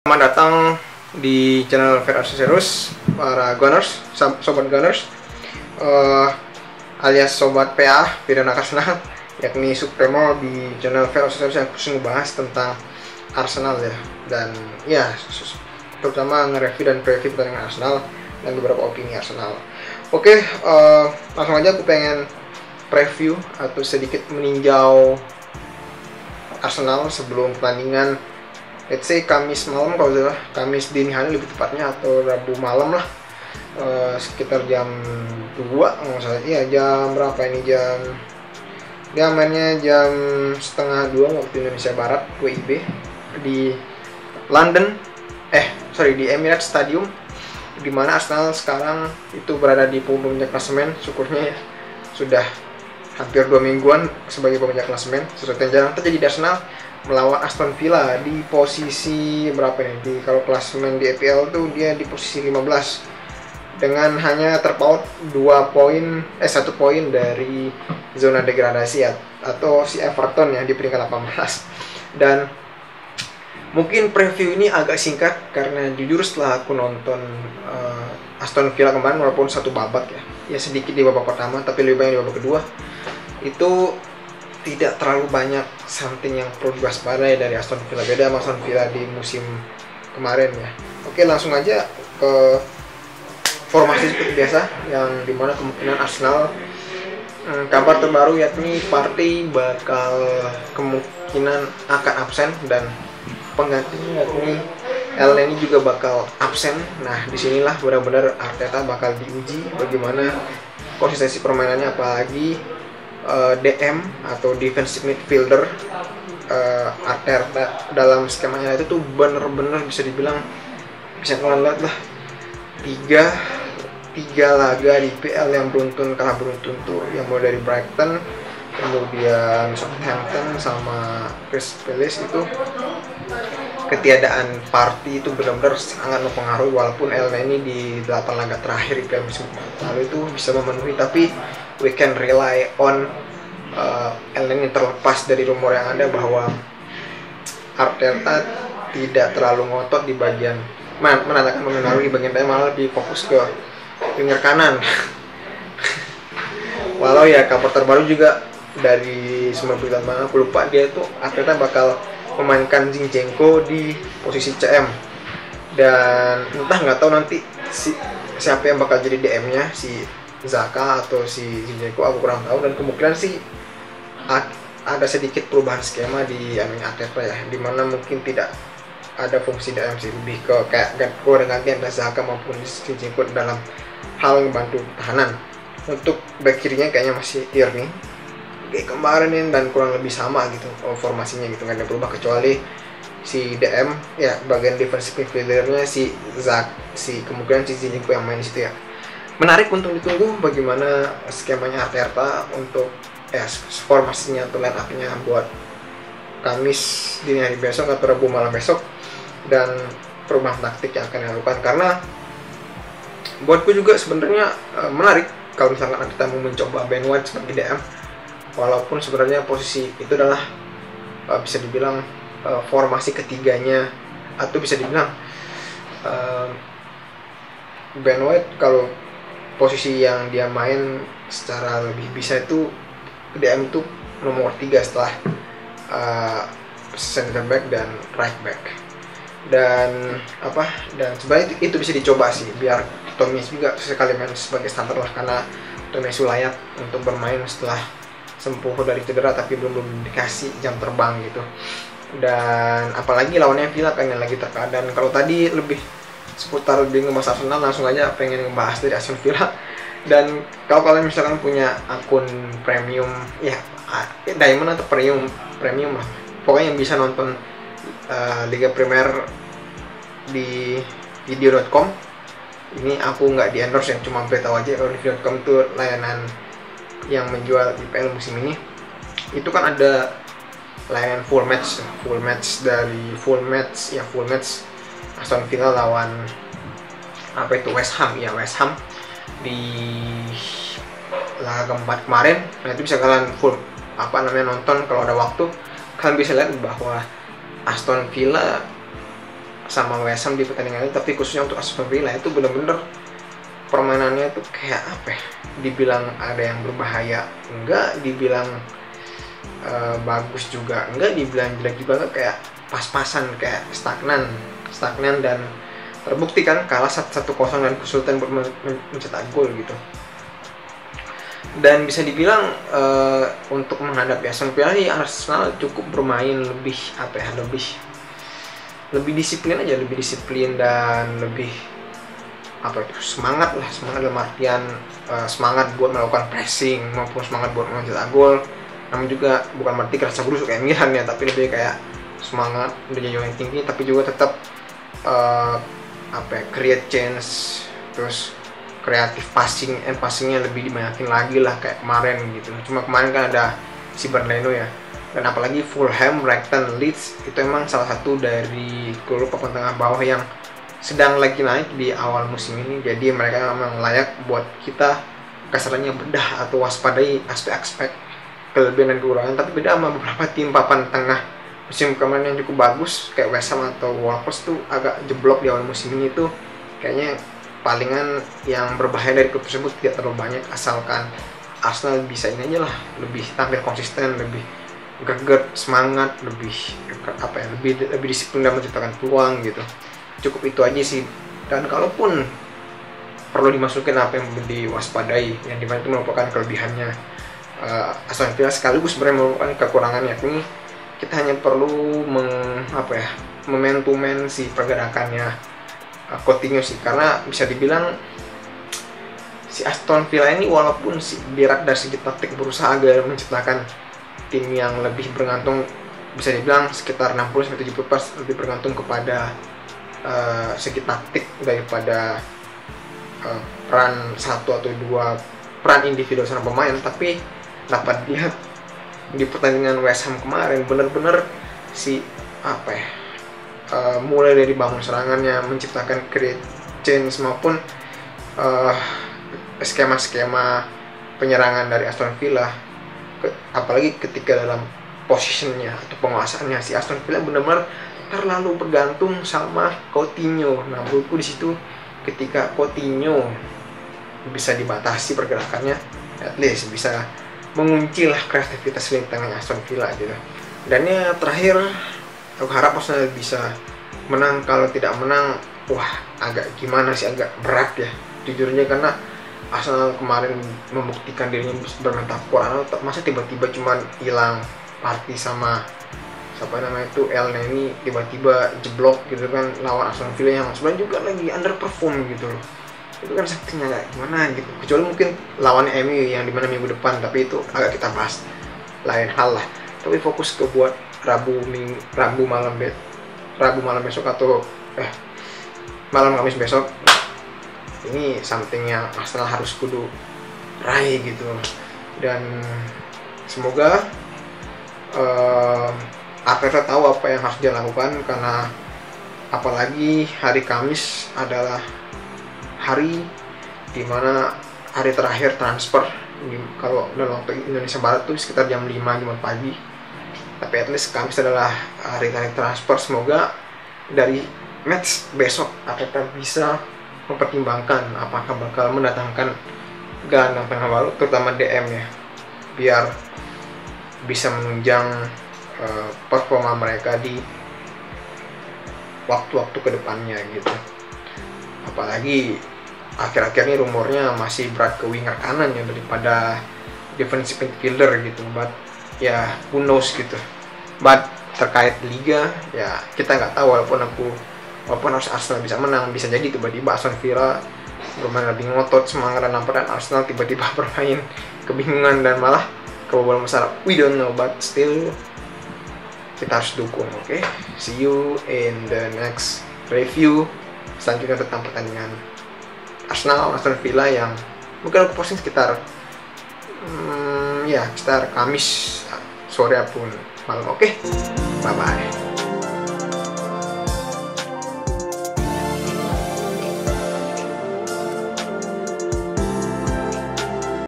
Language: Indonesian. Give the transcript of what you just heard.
Selamat datang di channel Fer Accesorius para Gunners, sobat Gunners, alias sobat PA Pidan Arsenal, yakni Supremo di channel Fer Accesorius yang khusus membahas tentang Arsenal ya, dan ya terutama nge-review dan preview pertandingan Arsenal dan beberapa opini Arsenal. Oke, langsung aja aku pengen preview atau sedikit meninjau Arsenal sebelum pertandingan. Let's say Kamis malam, kalau salah Kamis dini hari lebih tepatnya, atau Rabu malam lah, sekitar jam 2 nggak salah. Iya, jam berapa ini, dia mainnya jam setengah 2 waktu Indonesia Barat, WIB di London, di Emirates Stadium, di mana Arsenal sekarang itu berada di puncak klasemen. Syukurnya ya, sudah hampir 2 mingguan sebagai puncak klasemen, sesuatu yang jarang terjadi di Arsenal, melawan Aston Villa di posisi berapa nih? Kalau klasemen di EPL tuh dia di posisi 15 dengan hanya terpaut 1 poin dari zona degradasi atau si Everton yang di peringkat 18. Dan mungkin preview ini agak singkat karena jujur setelah aku nonton Aston Villa kemarin, walaupun satu babak ya sedikit di babak pertama tapi lebih banyak di babak kedua, itu tidak terlalu banyak something yang perlu diwaspadai dari Aston Villa. Beda sama Aston Villa di musim kemarin ya. Oke, langsung aja ke formasi seperti biasa, yang dimana kemungkinan Arsenal, kabar terbaru yakni Partey bakal kemungkinan akan absen dan penggantinya yakni Elneny juga bakal absen. Nah, disinilah benar-benar Arteta bakal diuji bagaimana konsistensi permainannya, apalagi DM atau defensive midfielder. Arteta dalam skemanya itu tuh bener-bener bisa dibilang, bisa kalian lihat lah, tiga laga di PL yang kalah beruntun tuh, yang mulai dari Brighton, kemudian Southampton sama Crystal Palace, itu ketiadaan Partey itu benar-benar sangat mempengaruhi. Walaupun Elneny di 8 laga terakhir di PL musim lalu itu bisa memenuhi, tapi we can rely on Elneny, terlepas dari rumor yang ada bahwa Arteta tidak terlalu ngotot di bagian menandakan mengenali bagian tengah, malah lebih fokus ke winger kanan. Walau ya kabar terbaru juga dari sumber berita mana aku lupa, dia itu Arteta bakal memainkan Zinchenko di posisi CM, dan entah nggak tahu nanti siapa yang bakal jadi DM-nya, si Xhaka atau si Zinchenko, aku kurang tahu. Dan kemungkinan sih ada sedikit perubahan skema di Arteta ya, dimana mungkin tidak ada fungsi DM sih, lebih ke kayak gantian antara Xhaka maupun Zinchenko dalam hal membantu pertahanan. Untuk back kirinya kayaknya masih Tierney kayak kemarin, dan kurang lebih sama gitu formasinya gitu, nggak ada berubah kecuali si DM ya, bagian defensive midfieldernya si kemungkinan si Zinchenko yang main di situ ya. Menarik untuk ditunggu bagaimana skemanya Arteta untuk formasinya atau line up-nya buat Kamis dini hari besok atau Rabu malam besok, dan perubahan taktik yang akan dilakukan. Karena buatku juga sebenarnya menarik kalau misalkan Arteta mau mencoba Ben White sebagai DM, walaupun sebenarnya posisi itu adalah bisa dibilang formasi ketiganya, atau bisa dibilang Ben White kalau posisi yang dia main secara lebih bisa itu DM itu nomor 3 setelah center back dan right back. Dan sebenarnya itu bisa dicoba sih, biar Tomiyasu juga sekali main sebagai starter lah, karena Tomiyasu layak untuk bermain setelah sembuh dari cedera tapi belum dikasih jam terbang gitu. Dan apalagi lawannya Villa kan yang lagi terkadang. Kalau tadi lebih seputar lebih ngebahas Arsenal, langsung aja pengen ngebahas dari Aston Villa. Dan kalau kalian misalkan punya akun premium ya, Diamond atau premium lah, pokoknya yang bisa nonton Liga Premier di video.com, ini aku nggak di endorse ya, cuma beritahu aja kalau video.com itu layanan yang menjual IPL musim ini. Itu kan ada layanan full match Aston Villa lawan West Ham di laga keempat kemarin. Nah, itu bisa kalian nonton kalau ada waktu. Kalian bisa lihat bahwa Aston Villa sama West Ham di pertandingan itu, tapi khususnya untuk Aston Villa itu bener-bener permainannya itu kayak apa ya, dibilang ada yang berbahaya enggak, dibilang bagus juga enggak, dibilang jelek juga enggak, kayak pas-pasan, kayak stagnan dan terbukti kan kalah 1-0 dan kesulitan buat mencetak gol gitu. Dan bisa dibilang untuk menghadapi Aston Villa, Arsenal cukup bermain lebih apa ya, lebih disiplin dan lebih apa itu, semangat dalam artian semangat buat melakukan pressing maupun semangat buat mencetak gol. Namun juga bukan berarti kerasa berusuk kayak Milan ya, tapi lebih kayak semangat udah jauh yang tinggi, tapi juga tetap create chance, terus kreatif passingnya lebih dibanyakin lagi lah kayak kemarin gitu. Cuma kemarin kan ada si Bernardo ya, dan apalagi Fulham, Brighton, Leeds itu emang salah satu dari klub papan tengah bawah yang sedang lagi naik di awal musim ini. Jadi mereka memang layak buat kita kasarnya bedah atau waspadai aspek-aspek kelebihan dan kekurangan. Tapi beda sama beberapa tim papan tengah musim kemarin yang cukup bagus kayak West Ham atau Wolves tuh agak jeblok di awal musim ini tuh. Kayaknya palingan yang berbahaya dari klub tersebut tidak terlalu banyak, asalkan Arsenal bisa ini aja lah, lebih tampil konsisten, lebih greget, semangat, lebih disiplin dalam menciptakan peluang gitu. Cukup itu aja sih. Dan kalaupun perlu dimasukin apa yang diwaspadai, yang dimana itu merupakan kelebihannya Aston Villa sekaligus sebenarnya merupakan kekurangan, yakni kita hanya perlu momentumen si pergerakannya Coutinho sih, karena bisa dibilang si Aston Villa ini walaupun dari segi taktik berusaha agar menciptakan tim yang lebih bergantung, bisa dibilang sekitar 60-70% lebih bergantung kepada segi taktik daripada peran 1 atau 2 peran individual seorang pemain. Tapi dapat dilihat di pertandingan West Ham kemarin benar-benar mulai dari bangun serangannya, menciptakan create change maupun skema-skema penyerangan dari Aston Villa, apalagi ketika dalam positionnya atau penguasaannya si Aston Villa benar-benar terlalu bergantung sama Coutinho. Nah, menurutku di situ ketika Coutinho bisa dibatasi pergerakannya, at least bisa mengunci lah kreativitas lini tengah Aston Villa gitu. Dan ya terakhir, aku harap Arsenal bisa menang. Kalau tidak menang, agak berat ya jujurnya, karena Arsenal kemarin membuktikan dirinya bermain takwa. Masa tiba-tiba cuman hilang party sama El Neni, tiba-tiba jeblok gitu kan lawan Aston Villa yang sebenarnya juga lagi underperform gitu loh. Itu kan saktinya nggak gimana gitu, kecuali mungkin lawannya MU yang dimana minggu depan, tapi itu agak kita bahas lain hal lah. Tapi fokus ke buat Rabu malam besok atau malam Kamis besok, ini something yang Arsenal harus kudu raih gitu. Dan semoga Arteta tahu apa yang harus dia lakukan, karena apalagi hari Kamis adalah hari dimana hari terakhir transfer. Kalau dalam waktu Indonesia Barat tuh sekitar jam 5 Jumat pagi, tapi at least Kamis adalah hari terakhir transfer. Semoga dari match besok Arteta bisa mempertimbangkan apakah bakal mendatangkan gelandang tengah baru, terutama DM ya, biar bisa menunjang performa mereka di waktu-waktu kedepannya gitu. Apalagi akhir-akhir ini rumornya masih berat ke winger kanan ya daripada defensive midfielder gitu. But ya who knows gitu. But terkait liga ya kita nggak tahu, walaupun harus Arsenal bisa menang, bisa jadi tiba-tiba Aston Villa bermain lebih ngotot, semangat dan nampak, dan Arsenal tiba-tiba bermain kebingungan dan malah kebobolan besar. We don't know, but still kita harus dukung. Okay? See you in the next review selanjutnya tentang pertandingan Arsenal Aston Villa yang mungkin aku posting sekitar sekitar Kamis sore ataupun malam. Oke, bye bye.